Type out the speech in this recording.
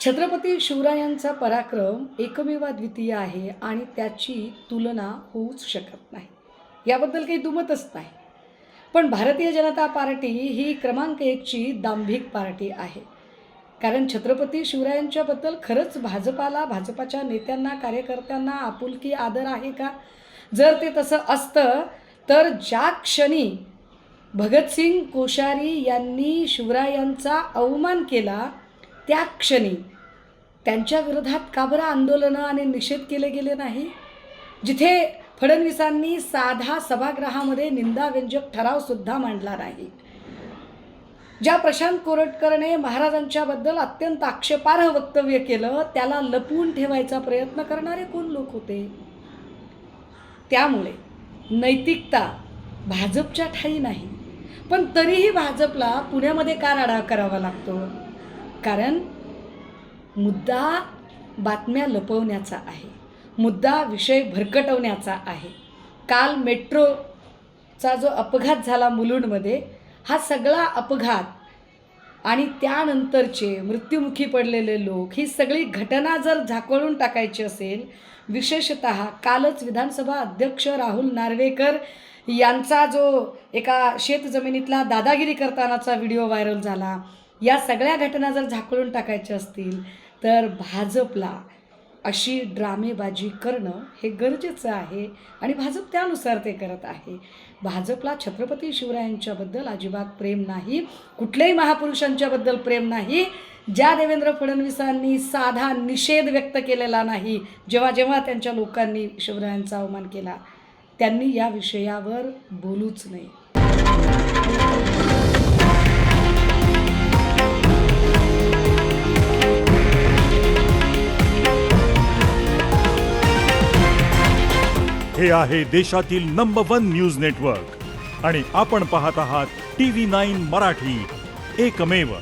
छत्रपती शिवरायांचा पराक्रम एकमेवाद्वितीय आहे आणि त्याची तुलना होऊच शकत नाही. याबद्दल काही दुमतच नाही. पण भारतीय जनता पार्टी ही क्रमांक 1ची दांभिक पार्टी आहे. कारण छत्रपती शिवरायांच्याबद्दल खरंच भाजपाला, भाजपाच्या नेत्यांना, कार्यकर्त्यांना आपुलकी, आदर आहे का? जर ते तसं असतं तर ज्या क्षणी भगतसिंग कोश्यारी यांनी शिवरायांचा अवमान केला त्या क्षणी त्यांच्या विरोधात का बरं आंदोलनं आणि निषेध केले गेले नाही? जिथे फडणवीसांनी साधा सभागृहामध्ये निंदाव्यंजक ठरावसुद्धा मांडला नाही. ज्या प्रशांत कोरटकरने महाराजांच्याबद्दल अत्यंत आक्षेपार्ह वक्तव्य केलं त्याला लपवून ठेवायचा प्रयत्न करणारे कोण लोक होते? त्यामुळे नैतिकता भाजपच्या ठाई नाही. पण तरीही भाजपला पुण्यामध्ये का राडा करावा लागतो? कारण मुद्दा बातम्या लपवण्याचा आहे, मुद्दा विषय भरकटवण्याचा आहे. काल मेट्रोचा जो अपघात झाला मुलुंडमध्ये, हा सगळा अपघात आणि त्यानंतरचे मृत्युमुखी पडलेले लोक, ही सगळी घटना जर झाकळून टाकायची असेल, विशेषतः कालच विधानसभा अध्यक्ष राहुल नार्वेकर यांचा जो एका शेतजमिनीतला दादागिरी करतानाचा व्हिडिओ व्हायरल झाला, या सगळ्या घटना जर झाकळून टाकायच्या असतील तर भाजपला अशी ड्रामेबाजी करणं हे गरजेचं आहे आणि भाजप त्यानुसार ते करत आहे. भाजपला छत्रपती शिवरायांच्याबद्दल अजिबात प्रेम नाही, कुठल्याही महापुरुषांच्याबद्दल प्रेम नाही. ज्या देवेंद्र फडणवीसांनी साधा निषेध व्यक्त केलेला नाही जेव्हा जेव्हा त्यांच्या लोकांनी शिवरायांचा अवमान केला, त्यांनी या विषयावर बोलूच नये. हे आहे देशातील नंबर 1 न्यूज नेटवर्क आणि आपण पाहत आहात TV9 मराठी, एकमेव.